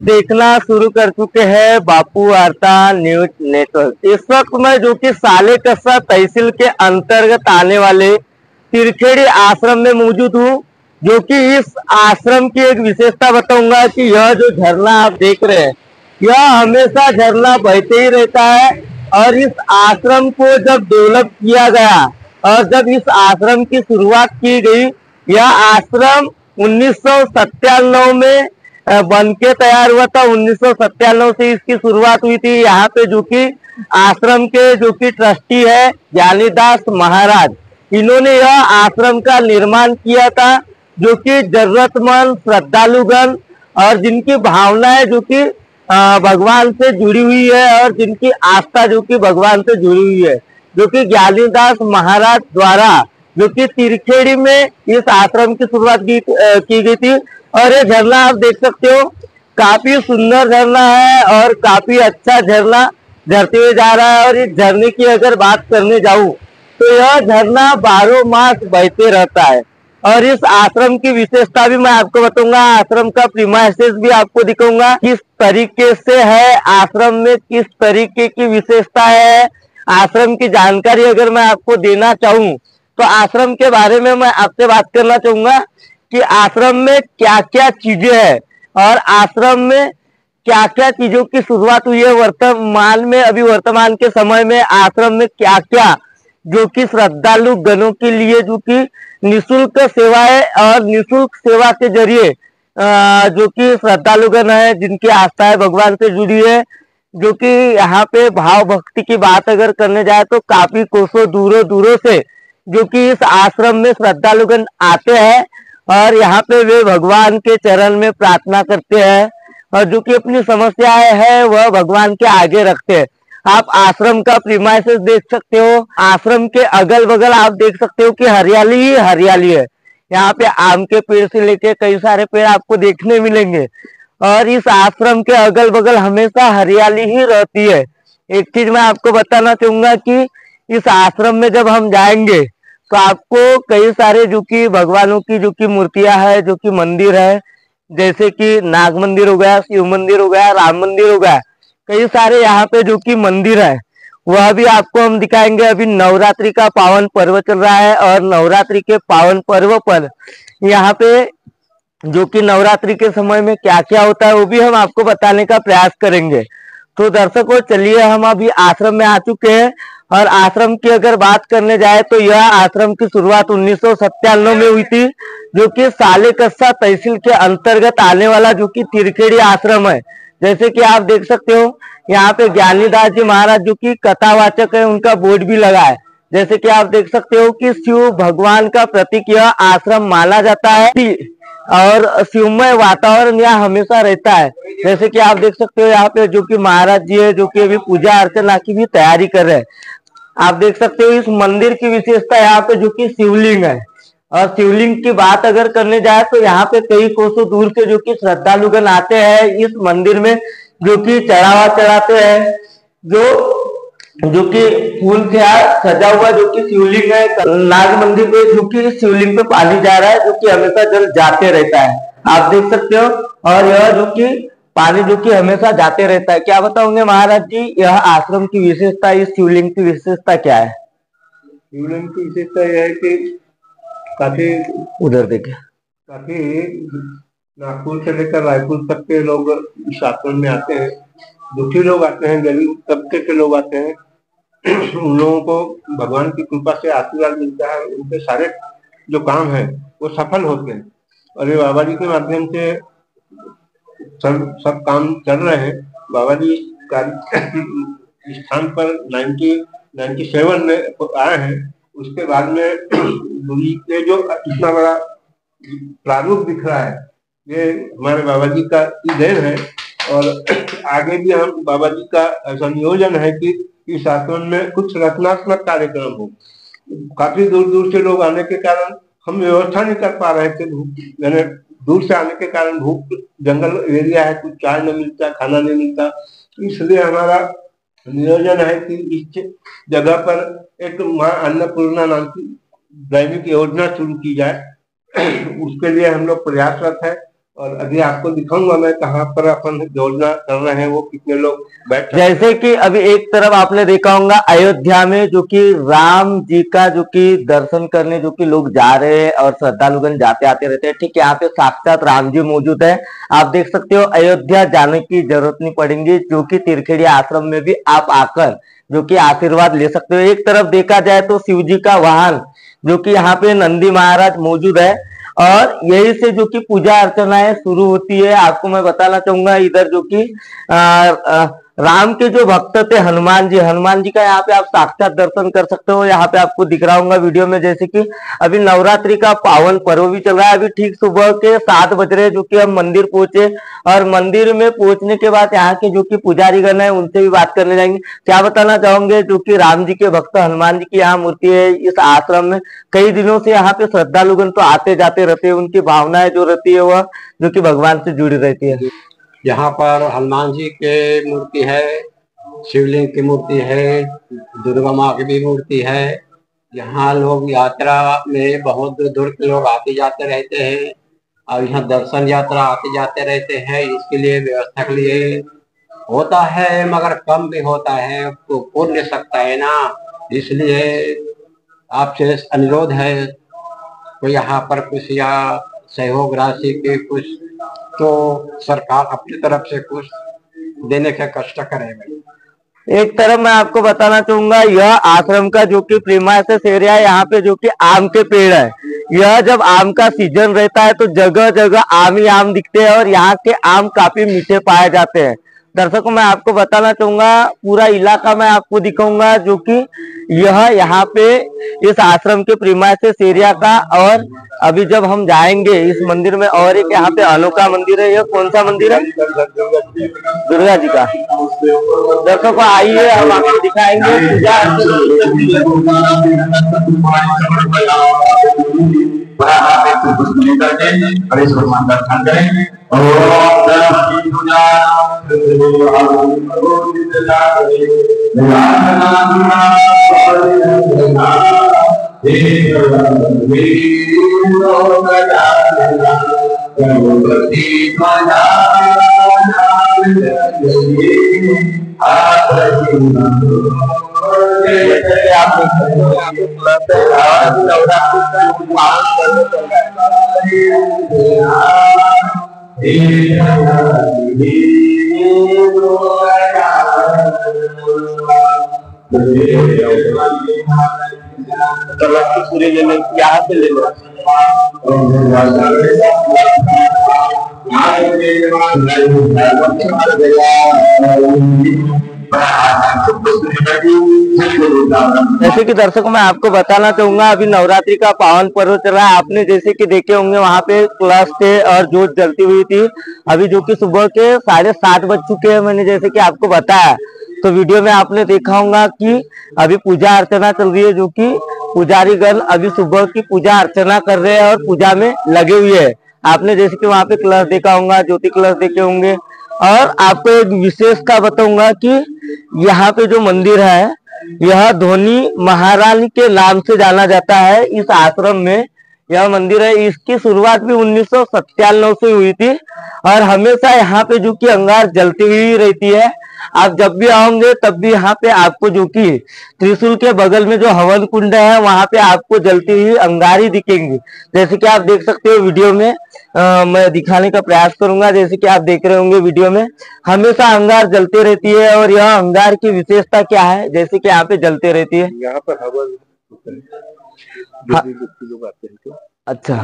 देखना शुरू कर चुके हैं बापू वार्ता न्यूज नेटवर्क। इस वक्त मैं जो कि सालेकस्सा तहसील के अंतर्गत आने वाले तिरखेड़ी आश्रम में मौजूद हूँ, जो कि इस आश्रम की एक विशेषता बताऊंगा कि यह जो झरना आप देख रहे हैं, यह हमेशा झरना बहते ही रहता है। और इस आश्रम को जब डेवलप किया गया और जब इस आश्रम की शुरुआत की गई, यह आश्रम 1997 में बन के तैयार हुआ था। 1997 से इसकी शुरुआत हुई थी। यहाँ पे जो कि आश्रम के जो कि ट्रस्टी है ज्ञानीदास महाराज, इन्होंने यह आश्रम का निर्माण किया था, जो कि जरूरतमंद श्रद्धालुगण और जिनकी भावनाएं जो कि भगवान से जुड़ी हुई है और जिनकी आस्था जो कि भगवान से जुड़ी हुई है, जो कि ज्ञानीदास महाराज द्वारा जो कि तिरखेड़ी में इस आश्रम की शुरुआत की गई थी। और ये झरना आप देख सकते हो, काफी सुंदर झरना है और काफी अच्छा झरना झरते हुए जा रहा है। और इस झरने की अगर बात करने जाऊं तो यह झरना 12 मास बहते रहता है। और इस आश्रम की विशेषता भी मैं आपको बताऊंगा, आश्रम का प्रीमाइसेस भी आपको दिखाऊंगा, किस तरीके से है आश्रम में, किस तरीके की विशेषता है। आश्रम की जानकारी अगर मैं आपको देना चाहूँ तो आश्रम के बारे में मैं आपसे बात करना चाहूंगा कि आश्रम में क्या क्या चीजें हैं और आश्रम में क्या क्या चीजों की शुरुआत हुई है वर्तमान में। अभी वर्तमान के समय में आश्रम में क्या क्या जो कि श्रद्धालु गणों के लिए जो कि निःशुल्क सेवाएं और निःशुल्क सेवा के जरिए जो कि श्रद्धालुगण है जिनकी आस्था है भगवान से जुड़ी है, जो कि यहाँ पे भाव भक्ति की बात अगर करने जाए तो काफी कोसों दूरों दूरों से जो कि इस आश्रम में श्रद्धालुगण आते हैं और यहाँ पे वे भगवान के चरण में प्रार्थना करते हैं और जो कि अपनी समस्याएं है वह भगवान के आगे रखते हैं। आप आश्रम का प्रीमाइसेस देख सकते हो, आश्रम के अगल बगल आप देख सकते हो कि हरियाली ही हरियाली है। यहाँ पे आम के पेड़ से लेके कई सारे पेड़ आपको देखने मिलेंगे और इस आश्रम के अगल बगल हमेशा हरियाली ही रहती है। एक चीज मैं आपको बताना चाहूंगा कि इस आश्रम में जब हम जाएंगे तो आपको कई सारे जो कि भगवानों की जो कि मूर्तियां है, जो कि मंदिर है, जैसे कि नाग मंदिर हो गया, शिव मंदिर हो गया, राम मंदिर हो गया, कई सारे यहाँ पे जो कि मंदिर है वह भी आपको हम दिखाएंगे। अभी नवरात्रि का पावन पर्व चल रहा है और नवरात्रि के पावन पर्व पर यहाँ पे जो कि नवरात्रि के समय में क्या क्या होता है वो भी हम आपको बताने का प्रयास करेंगे। तो दर्शकों चलिए, हम अभी आश्रम में आ चुके हैं और आश्रम की अगर बात करने जाए तो यह आश्रम की शुरुआत 1997 में हुई थी, जो कि सालेकस्सा तहसील के अंतर्गत आने वाला जो कि तिरखेड़ी आश्रम है। जैसे कि आप देख सकते हो यहाँ पे ज्ञानीदास जी महाराज जो कि कथावाचक है, उनका बोर्ड भी लगा है। जैसे कि आप देख सकते हो कि शिव भगवान का प्रतीक यह आश्रम माना जाता है और शिवमय वातावरण यहाँ हमेशा रहता है। जैसे कि आप देख सकते हो यहाँ पे जो कि महाराज जी है जो कि अभी पूजा अर्चना की भी तैयारी कर रहे हैं। आप देख सकते हो इस मंदिर की विशेषता यहाँ पे जो कि शिवलिंग है। और शिवलिंग की बात अगर करने जाए तो यहाँ पे कई कोसों दूर से जो कि श्रद्धालुगण आते हैं इस मंदिर में, जो कि चढ़ावा चढ़ाते हैं, जो कि फूल से सजा हुआ जो कि शिवलिंग है। नाग मंदिर पे जो कि शिवलिंग पे पानी जा रहा है, जो कि हमेशा जल जाते रहता है, आप देख सकते हो। और यह जो कि पानी जो कि हमेशा जाते रहता है। क्या बताओगे महाराज जी, यह आश्रम की विशेषता, इस शिवलिंग की विशेषता क्या है? शिवलिंग की विशेषता यह है कि काफी उधर देखे काफी नागपुर से लेकर रायपुर तक के लोग इस आश्रम में आते हैं। दुखी लोग आते हैं, गरीब तबके के लोग आते हैं, उन लोगों को भगवान की कृपा से आशीर्वाद मिलता है, उनके सारे जो काम है वो सफल होते हैं। और ये बाबा जी के माध्यम से सब काम चल रहे हैं। बाबा जी स्थान पर 1997 में आए हैं। उसके बाद में ये जो इतना बड़ा प्रारूप दिख रहा है ये हमारे बाबा जी का देन है। और आगे भी हम बाबा जी का ऐसा नियोजन है कि इस आश्रम में कुछ रचनात्मक कार्यक्रम हो। काफी दूर दूर से लोग आने के कारण हम व्यवस्था नहीं कर पा रहे थे, यानी दूर से आने के कारण भूख, जंगल एरिया है, कुछ चाय नहीं मिलता, खाना नहीं मिलता। इसलिए हमारा नियोजन है कि इस जगह पर एक माँ अन्नपूर्णा नाम की दैनिक योजना शुरू की जाए। उसके लिए हम लोग प्रयासरत है और अभी आपको दिखाऊंगा मैं कहाँ पर अपन योजना कर रहे हैं, वो कितने लोग बैठ। जैसे कि अभी एक तरफ आपने देखा होगा अयोध्या में जो कि राम जी का जो कि दर्शन करने जो कि लोग जा रहे हैं और श्रद्धालुगण जाते आते रहते हैं, ठीक यहाँ पे साक्षात राम जी मौजूद है। आप देख सकते हो अयोध्या जाने की जरूरत नहीं पड़ेगी, जो कि तिरखेड़ी आश्रम में भी आप आकर जो कि आशीर्वाद ले सकते हो। एक तरफ देखा जाए तो शिव जी का वाहन जो कि यहाँ पे नंदी महाराज मौजूद है और यही से जो कि पूजा अर्चनाएं शुरू होती है। आपको मैं बताना चाहूंगा इधर जो कि राम के जो भक्त थे हनुमान जी का यहाँ पे आप साक्षात दर्शन कर सकते हो। यहाँ पे आपको दिख रहा होगा वीडियो में, जैसे कि अभी नवरात्रि का पावन पर्व भी चल रहा है। अभी ठीक सुबह के 7 बज रहे जो कि हम मंदिर पहुंचे और मंदिर में पहुंचने के बाद यहाँ के जो कि पुजारी गण है उनसे भी बात करने जाएंगे। क्या बताना चाहोगे, जो कि राम जी के भक्त हनुमान जी की यहाँ मूर्ति है इस आश्रम में, कई दिनों से यहाँ पे श्रद्धालुगण तो आते जाते रहते हैं, उनकी भावनाएं जो रहती है वह जो कि भगवान से जुड़ी रहती है। यहाँ पर हनुमान जी के मूर्ति है, शिवलिंग की मूर्ति है, दुर्गा माँ की भी मूर्ति है। यहाँ लोग यात्रा में बहुत दूर दूर के लोग आते जाते रहते हैं और यहाँ दर्शन यात्रा आते जाते रहते हैं। इसके लिए व्यवस्था के लिए होता है, मगर कम भी होता है, तो पूर्ण ले सकता है ना। इसलिए आपसे अनुरोध है तो यहाँ पर कुछ या सहयोग राशि के कुछ तो सरकार अपनी तरफ से कुछ देने का कष्ट करेगा। एक तरफ मैं आपको बताना चाहूंगा यह आश्रम का जो कि प्रीमाइसेस एरिया है, यहाँ पे जो कि आम के पेड़ है। यह जब आम का सीजन रहता है तो जगह जगह आम ही आम दिखते हैं और यहाँ के आम काफी मीठे पाए जाते हैं। दर्शकों मैं आपको बताना चाहूंगा पूरा इलाका मैं आपको दिखाऊंगा जो कि यह यहाँ पे इस आश्रम के प्रीमाइसेस एरिया का। और अभी जब हम जाएंगे इस मंदिर में, और एक यहाँ पे अनोखा मंदिर है। यह कौन सा मंदिर है? दुर्गा जी का। दर्शकों आइए हम आपको दिखाएंगे पूजा पूरे लेने यहाँ से ले लो। जैसे कि दर्शकों मैं आपको बताना चाहूंगा अभी नवरात्रि का पावन पर्व चल रहा है। आपने जैसे कि देखे होंगे वहां पे क्लास थे और जोत जलती हुई थी। अभी जो कि सुबह के 7:30 बज चुके हैं। मैंने जैसे कि आपको बताया तो वीडियो में आपने देखा होगा कि अभी पूजा अर्चना चल रही है, जो कि पुजारी गण अभी सुबह की पूजा अर्चना कर रहे हैं और पूजा में लगे हुए हैं। आपने जैसे कि वहां पे कलश देखा होगा, ज्योति कलश देखे होंगे। और आपको एक विशेष का बताऊंगा कि यहाँ पे जो मंदिर है यह धोनी महारानी के नाम से जाना जाता है। इस आश्रम में यह मंदिर है, इसकी शुरुआत भी 1997 से हुई थी और हमेशा यहाँ पे जो कि अंगार जलती हुई रहती है। आप जब भी आओगे तब भी यहाँ पे आपको जो कि त्रिशूल के बगल में जो हवन कुंड है वहां पे आपको जलती हुई अंगारी दिखेंगी। जैसे कि आप देख सकते हो वीडियो में, मैं दिखाने का प्रयास करूंगा। जैसे कि आप देख रहे होंगे वीडियो में हमेशा अंगार जलती रहती है। और यह अंगार की विशेषता क्या है, जैसे कि यहाँ पे जलते रहती है, यहाँ पर हवन लोग आते हैं तो अच्छा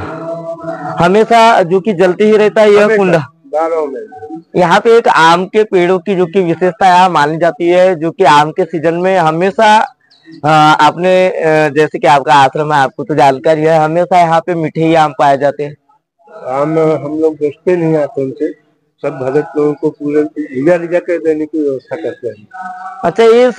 हमेशा जो कि जलती ही रहता है यह कुंड। यहाँ पे एक आम के पेड़ों की जो कि विशेषता यहाँ मानी जाती है, जो कि आम के सीजन में हमेशा आपने जैसे कि आपका आश्रम है आपको तो जानकारी है, हमेशा यहाँ पे मीठे ही आम पाए जाते हैं। आम हम लोग बेचते नहीं आते उनसे, सब भगत लोगों को पूरे लिजा कर देने की व्यवस्था करते हैं। अच्छा, इस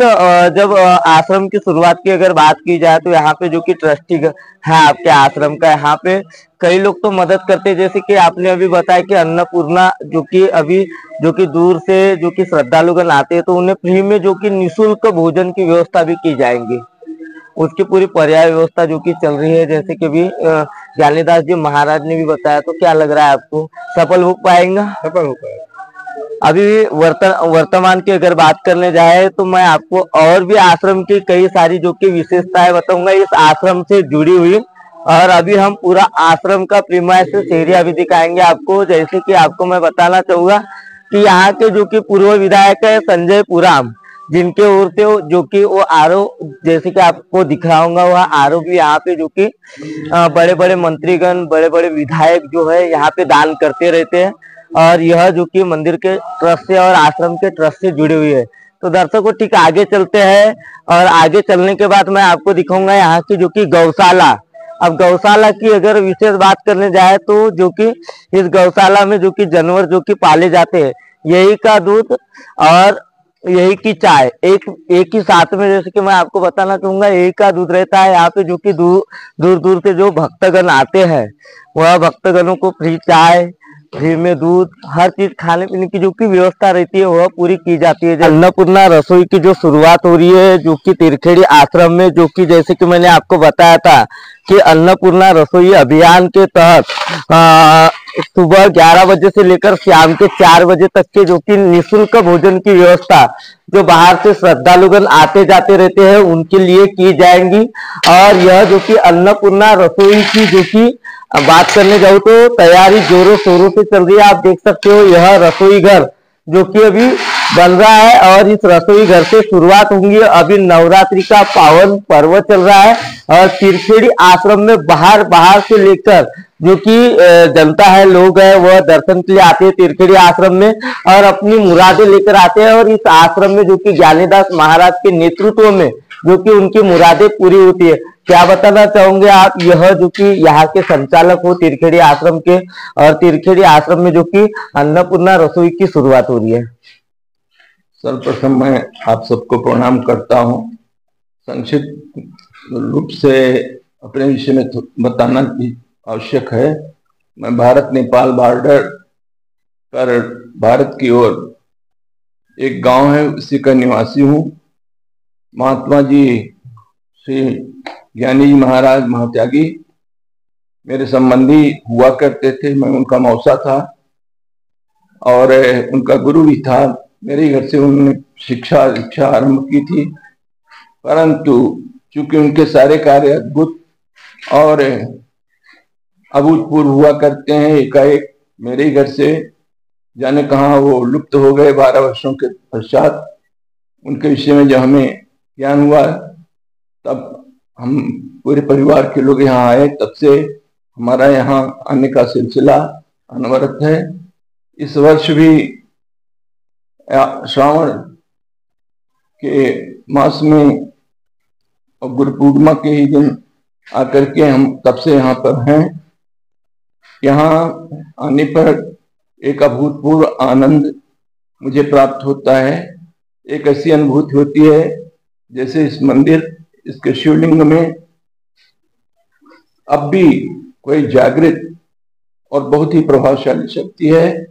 जब आश्रम की शुरुआत की अगर बात की जाए तो यहाँ पे जो कि ट्रस्टी है आपके आश्रम का, यहाँ पे कई लोग तो मदद करते हैं। जैसे कि आपने अभी बताया कि अन्नपूर्णा जो कि अभी जो कि दूर से जो कि श्रद्धालुगण आते हैं तो उन्हें फ्री में जो कि निःशुल्क भोजन की व्यवस्था भी की जाएंगी। उसकी पूरी पर्याय व्यवस्था जो कि चल रही है। जैसे कि भी ज्ञानीदास जी महाराज ने भी बताया, तो क्या लग रहा है आपको, सफल हो पाएगा? सफल हो पाएगा। अभी वर्तमान की अगर बात करने जाए तो मैं आपको और भी आश्रम की कई सारी जो कि विशेषताएं बताऊंगा इस आश्रम से जुड़ी हुई। और अभी हम पूरा आश्रम का प्रीमाइसिस एरिया भी दिखाएंगे आपको। जैसे कि आपको मैं बताना चाहूंगा कि यहाँ के जो कि पूर्व विधायक है संजय पुराम, जिनके ओर से जो कि वो आरओ, जैसे कि आपको दिख रहा होगा वह आरओ भी यहाँ पे जो कि बड़े बड़े मंत्रीगण, बड़े बड़े विधायक जो है यहाँ पे दान करते रहते हैं। और यह जो कि मंदिर के ट्रस्ट से और आश्रम के ट्रस्ट से जुड़ी हुई है। तो दर्शकों ठीक आगे चलते हैं, और आगे चलने के बाद मैं आपको दिखाऊंगा यहाँ की जो कि गौशाला। अब गौशाला की अगर विशेष बात करने जाए तो जो कि इस गौशाला में जो कि जानवर जो कि पाले जाते हैं, यही का दूध और यही की चाय एक ही साथ में, जैसे कि मैं आपको बताना चाहूंगा यही का दूध रहता है। यहाँ पे जो कि दूर दूर से जो भक्तगण आते हैं, वह भक्तगणों को फ्री चाय, फ्री में दूध, हर चीज खाने पीने की जो की व्यवस्था रहती है वह पूरी की जाती है। अन्नपूर्णा रसोई की जो शुरुआत हो रही है जो कि तिरखेड़ी आश्रम में, जो कि जैसे कि मैंने आपको बताया था कि अन्नपूर्णा रसोई अभियान के तहत सुबह 11 बजे से लेकर शाम के 4 बजे तक के जो कि निःशुल्क भोजन की व्यवस्था जो बाहर से श्रद्धालुगण आते जाते रहते हैं उनके लिए की जाएंगी। और यह जो कि अन्नपूर्णा रसोई की जो कि बात करने जाऊँ तो तैयारी जोरों शोरों से चल रही है। आप देख सकते हो यह रसोई घर जो कि अभी बन रहा है, और इस रसोई घर से शुरुआत होंगी। अभी नवरात्रि का पावन पर्व चल रहा है, और तिरखेड़ी आश्रम में बाहर बाहर से लेकर जो कि जनता है, लोग है, वह दर्शन के लिए आते हैं तिरखेड़ी आश्रम में और अपनी मुरादें लेकर आते हैं। और इस आश्रम में जो कि ज्ञानीदास महाराज के नेतृत्व में जो कि उनकी मुरादें पूरी होती है। क्या बताना चाहोगे आप, यह जो कि यहाँ के संचालक हो तिरखेड़ी आश्रम के, और तिरखेड़ी आश्रम में जो कि अन्नपूर्णा रसोई की शुरुआत हो रही है? सर्वप्रथम मैं आप सबको प्रणाम करता हूँ। संक्षिप्त रूप से अपने विषय में बताना भी आवश्यक है। मैं भारत नेपाल बॉर्डर पर भारत की ओर एक गांव है उसी का निवासी हूँ। महात्मा जी श्री ज्ञानी जी महाराज महात्यागी मेरे संबंधी हुआ करते थे। मैं उनका मौसा था और उनका गुरु भी था। मेरे घर से उन्होंने शिक्षा आरंभ की थी, परंतु चूंकि उनके सारे कार्य अद्भुत और अभूतपूर्व हुआ करते हैं, एकाएक मेरे घर से जाने कहाँ वो लुप्त हो गए। 12 वर्षों के पश्चात उनके विषय में जब हमें ज्ञान हुआ तब हम पूरे परिवार के लोग यहाँ आए। तब से हमारा यहाँ आने का सिलसिला अनवरत है। इस वर्ष भी श्रावण के मास में और गुरु पूर्णिमा के ही दिन आकर के हम तब से यहाँ पर हैं। यहाँ आने पर एक अभूतपूर्व आनंद मुझे प्राप्त होता है। एक ऐसी अनुभूति होती है जैसे इस मंदिर, इसके शिवलिंग में अब भी कोई जागृत और बहुत ही प्रभावशाली शक्ति है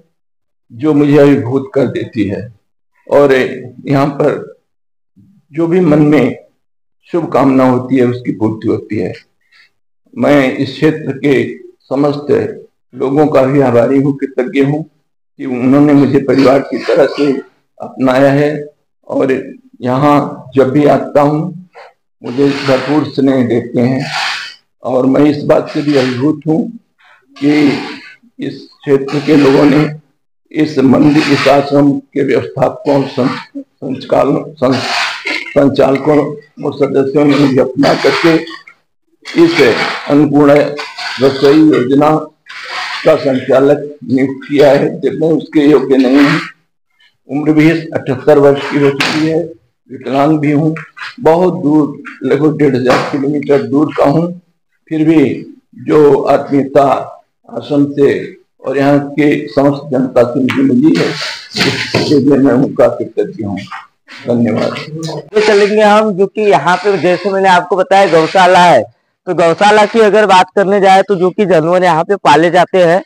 जो मुझे अभिभूत कर देती है। और यहाँ पर जो भी मन में शुभ कामना होती है उसकी पूर्ति होती है। मैं इस क्षेत्र के समस्त लोगों का भी आभारी हूँ, कृतज्ञ हूँ कि उन्होंने मुझे परिवार की तरह से अपनाया है। और यहाँ जब भी आता हूँ मुझे भरपूर स्नेह देते हैं। और मैं इस बात से भी अभिभूत हूँ कि इस क्षेत्र के लोगों ने इस मंदिर, इस आश्रम के व्यवस्थापकों, संचालकों और सदस्यों ने मुझे अपना करके इस अन्नपूर्णा रसोई योजना का संचालक नियुक्त किया है। जब मैं उसके योग्य नहीं हूँ, उम्र भी 78 वर्ष की हो चुकी है, विकलांग भी हूँ, बहुत दूर लगभग 1500 किलोमीटर दूर का हूँ। फिर भी जो आत्मीयता आश्रम से और यहाँ के समस्त जनता से मुझे मिली है इसके लिए मैं उनका कृतज्ञ हूँ। धन्यवाद। तो चलेंगे हम जो कि यहाँ पे जैसे मैंने आपको बताया गौशाला है, तो गौशाला की अगर बात करने जाए तो जो कि जानवर यहाँ पे पाले जाते हैं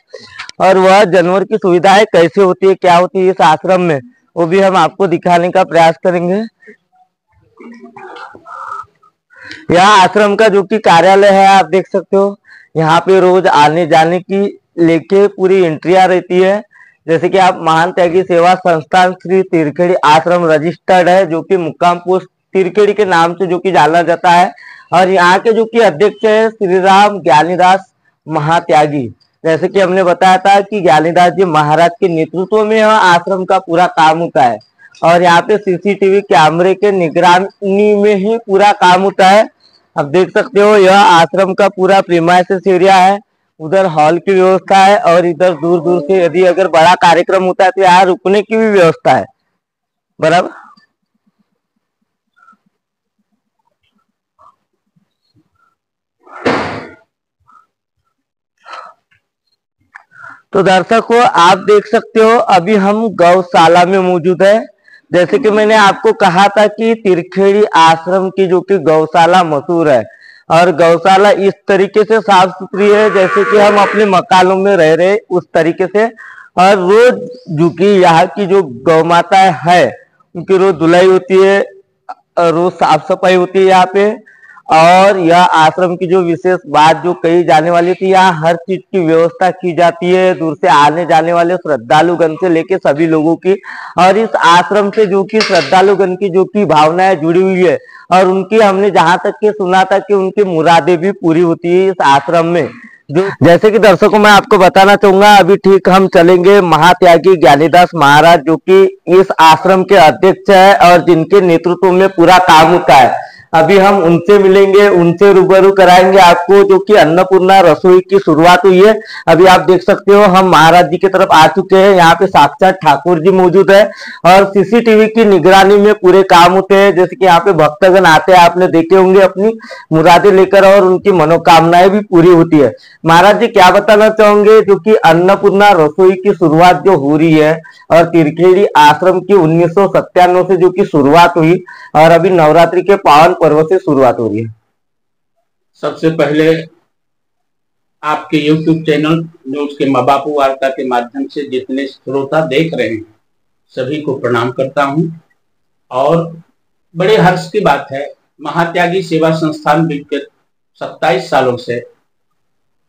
और वह जानवर की सुविधाएं कैसे होती है, क्या होती है इस आश्रम में, वो भी हम आपको दिखाने का प्रयास करेंगे। यह आश्रम का जो कि कार्यालय है, आप देख सकते हो यहाँ पे रोज आने जाने की लेके पूरी एंट्रिया रहती है। जैसे कि आप महान त्यागी सेवा संस्थान श्री तिरखेड़ी आश्रम रजिस्टर्ड है, जो कि मुक्काम पोस्ट तिरखेड़ी के नाम से जो कि जाना जाता है। और यहाँ के जो कि अध्यक्ष है श्री राम ज्ञानीदास महात्यागी। जैसे कि हमने बताया था कि ज्ञानीदास जी महाराज के नेतृत्व में यह आश्रम का पूरा काम होता है और यहाँ पे सीसीटीवी कैमरे के निगरानी में ही पूरा काम होता है। अब देख सकते हो यह आश्रम का पूरा प्रीमाइसेस एरिया है, उधर हॉल की व्यवस्था है और इधर दूर दूर से यदि अगर बड़ा कार्यक्रम होता है तो यहाँ रुकने की भी व्यवस्था है। बराबर। तो दर्शकों आप देख सकते हो अभी हम गौशाला में मौजूद है। जैसे कि मैंने आपको कहा था कि तिरखेड़ी आश्रम की जो कि गौशाला मशहूर है और गौशाला इस तरीके से साफ सुथरी है जैसे कि हम अपने मकानों में रह रहे उस तरीके से। और रोज जो कि यहाँ की जो गौ माता है उनकी रोज धुलाई होती है, रोज साफ सफाई होती है यहाँ पे। और यह आश्रम की जो विशेष बात जो कही जाने वाली थी, यहाँ हर चीज की व्यवस्था की जाती है दूर से आने जाने वाले श्रद्धालुगण से लेके सभी लोगों की। और इस आश्रम से जो कि श्रद्धालुगण की जो कि भावनाएं जुड़ी हुई है और उनकी हमने जहां तक के सुना था कि उनकी मुरादें भी पूरी होती है इस आश्रम में। जो जैसे कि दर्शकों मैं आपको बताना चाहूंगा, अभी ठीक हम चलेंगे महात्यागी ज्ञानीदास महाराज जो कि इस आश्रम के अध्यक्ष है और जिनके नेतृत्व में पूरा काम होता है। अभी हम उनसे मिलेंगे, उनसे रूबरू कराएंगे आपको जो कि अन्नपूर्णा रसोई की शुरुआत हुई है। अभी आप देख सकते हो हम महाराज जी की तरफ आ चुके हैं। यहाँ पे साक्षात ठाकुर जी मौजूद है और सीसीटीवी की निगरानी में पूरे काम होते हैं। जैसे कि यहाँ पे भक्तगण आते हैं, आपने देखे होंगे अपनी मुरादें लेकर और उनकी मनोकामनाएं भी पूरी होती है। महाराज जी क्या बताना चाहोगे जो कि अन्नपूर्णा रसोई की शुरुआत जो हो रही है और तिरखेड़ी आश्रम की 1997 से जो की शुरुआत हुई और अभी नवरात्रि के पावन पर्व से शुरुआत हो रही है। सबसे पहले आपके YouTube चैनल न्यूज के माँ बापू वार्ता के माध्यम से जितने श्रोता देख रहे हैं सभी को प्रणाम करता हूं। और बड़े हर्ष की बात है, महात्यागी सेवा संस्थान विगत 27 सालों से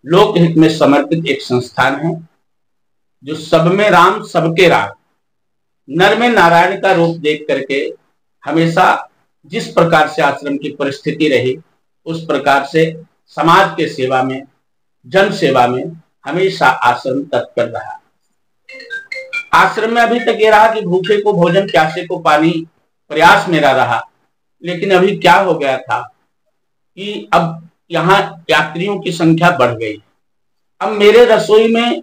लोक हित में समर्पित एक संस्थान है जो सब में राम सबके राम, नर में नारायण का रूप देख करके हमेशा जिस प्रकार से आश्रम की परिस्थिति रही उस प्रकार से समाज के सेवा में, जन सेवा में हमेशा आश्रम तत्पर रहा। आश्रम में अभी तक ये रहा कि भूखे को भोजन, प्यासे को पानी, प्रयास मेरा रहा। लेकिन अभी क्या हो गया था कि अब यहाँ यात्रियों की संख्या बढ़ गई। अब मेरे रसोई में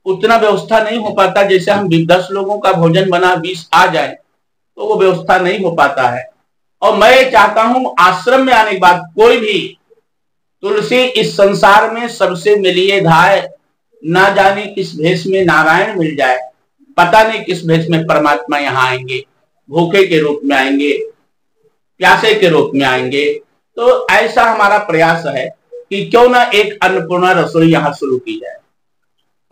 उतना व्यवस्था नहीं हो पाता, जैसे हम 10 लोगों का भोजन बना 20 आ जाए तो वो व्यवस्था नहीं हो पाता है। और मैं चाहता हूं आश्रम में आने के बाद कोई भी तुलसी इस संसार में सबसे मिलिए धाय, ना जाने किस भेष में नारायण मिल जाए, पता नहीं किस भेष में परमात्मा यहाँ आएंगे, भूखे के रूप में आएंगे, प्यासे के रूप में आएंगे। तो ऐसा हमारा प्रयास है कि क्यों ना एक अन्नपूर्णा रसोई यहाँ शुरू की जाए।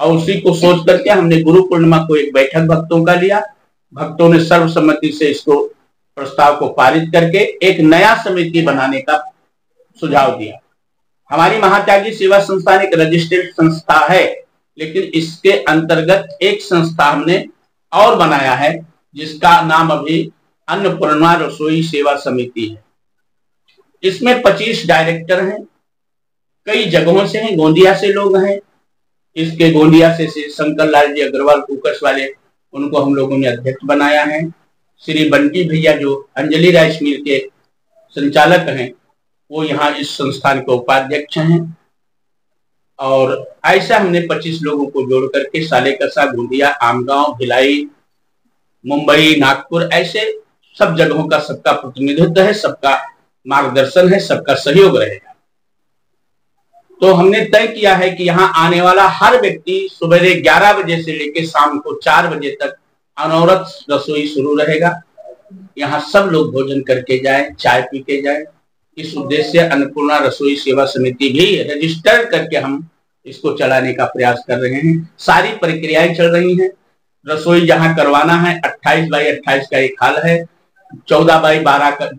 और उसी को सोच करके हमने गुरु पूर्णिमा को एक बैठक भक्तों का लिया। भक्तों ने सर्वसम्मति से इसको प्रस्ताव को पारित करके एक नया समिति बनाने का सुझाव दिया। हमारी महात्यागी सेवा संस्थान एक रजिस्टर्ड संस्था है, लेकिन इसके अंतर्गत एक संस्था हमने और बनाया है जिसका नाम अभी अन्नपूर्णा रसोई सेवा समिति है। इसमें 25 डायरेक्टर हैं, कई जगहों से हैं, गोंदिया से लोग हैं। इसके गोंदिया से शंकर लाल जी अग्रवाल कुकस वाले, उनको हम लोगों ने अध्यक्ष बनाया है। श्री बंटी भैया जो अंजलि राइस मिल के संचालक हैं वो यहाँ इस संस्थान के उपाध्यक्ष हैं। और ऐसा हमने 25 लोगों को जोड़ करके सालेकसा, गोंदिया, आमगांव, भिलाई, मुंबई, नागपुर, ऐसे सब जगहों का सबका प्रतिनिधित्व है, सबका मार्गदर्शन है, सबका सहयोग रहेगा। तो हमने तय किया है कि यहाँ आने वाला हर व्यक्ति सुबह 11 बजे से लेकर शाम को 4 बजे तक अनवरत रसोई शुरू रहेगा। यहाँ सब लोग भोजन करके जाएं, चाय पी के जाएं। इस उद्देश्य से अन्नपूर्णा रसोई सेवा समिति भी रजिस्टर करके हम इसको चलाने का प्रयास कर रहे हैं। सारी प्रक्रियाएं चल रही हैं। रसोई जहाँ करवाना है 28 बाई 28 का एक हॉल है, 14 बाई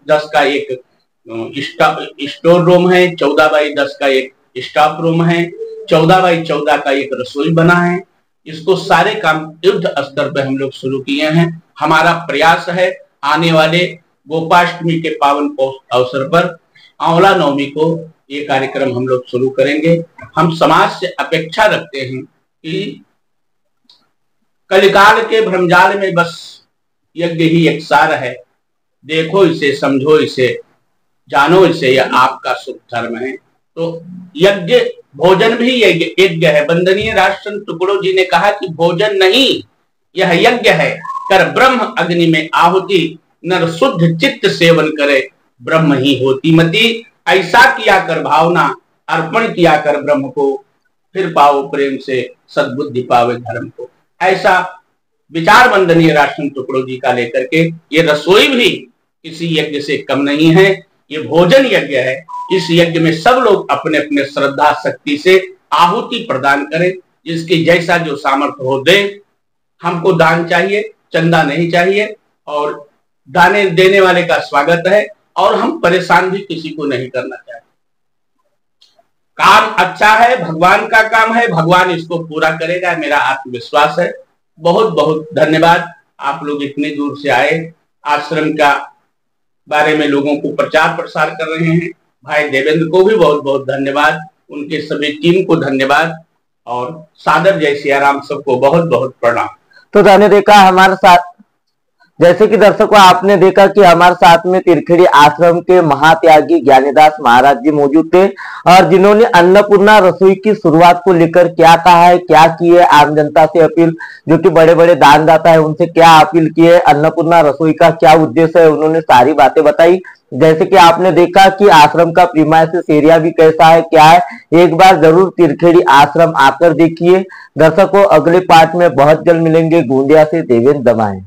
10 का एक स्टोर रूम है, 14 बाई 10 का एक स्टाफ रूम है, 14x14 का एक रसोई बना है। इसको सारे काम युद्ध स्तर पे हम लोग शुरू किए हैं। हमारा प्रयास है आने वाले गोपाष्टमी के पावन अवसर पर आंवला नवमी को ये कार्यक्रम हम लोग शुरू करेंगे। हम समाज से अपेक्षा रखते हैं कि कलिकाल के भ्रमजाल में बस यज्ञ ही एक सार है, देखो इसे, समझो इसे, जानो इसे, यह आपका शुभ धर्म है। तो यज्ञ, भोजन भी यज्ञ है। वंदनीय राजचंद्र टुकड़ो जी ने कहा कि भोजन नहीं, यह यज्ञ है, कर ब्रह्म अग्नि में आहुति, नर शुद्ध चित्त सेवन करे, ब्रह्म ही होती मति। ऐसा किया कर भावना, अर्पण किया कर ब्रह्म को, फिर पाओ प्रेम से सद्बुद्धि पावे धर्म को। ऐसा विचार वंदनीय राजचंद्र टुकड़ो जी का लेकर के ये रसोई भी किसी यज्ञ से कम नहीं है, ये भोजन यज्ञ है। इस यज्ञ में सब लोग अपने अपने श्रद्धा शक्ति से आहुति प्रदान करें, जिसकी जैसा जो सामर्थ्य हो दे। हमको दान चाहिए, चंदा नहीं चाहिए, और दाने देने वाले का स्वागत है, और हम परेशान भी किसी को नहीं करना चाहिए। काम अच्छा है, भगवान का काम है, भगवान इसको पूरा करेगा, मेरा आत्मविश्वास है। बहुत बहुत धन्यवाद, आप लोग इतनी दूर से आए, आश्रम का बारे में लोगों को प्रचार प्रसार कर रहे हैं। भाई देवेंद्र को भी बहुत बहुत धन्यवाद, उनके सभी टीम को धन्यवाद, और सादर जय सियाराम सबको बहुत बहुत प्रणाम। तो मैंने देखा हमारे साथ, जैसे कि दर्शकों आपने देखा कि हमारे साथ में तिरखेड़ी आश्रम के महात्यागी ज्ञानीदास महाराज जी मौजूद थे, और जिन्होंने अन्नपूर्णा रसोई की शुरुआत को लेकर क्या कहा है, क्या की है, आम जनता से अपील, जो कि बड़े बड़े दानदाता है उनसे क्या अपील की है, अन्नपूर्णा रसोई का क्या उद्देश्य है, उन्होंने सारी बातें बताई। जैसे कि आपने देखा कि आश्रम का प्रीमाइसिस एरिया भी कैसा है, क्या है, एक बार जरूर तिरखेड़ी आश्रम आकर देखिए। दर्शकों अगले पार्ट में बहुत जल्द मिलेंगे। गोंदिया से देवेंद्र दमाए।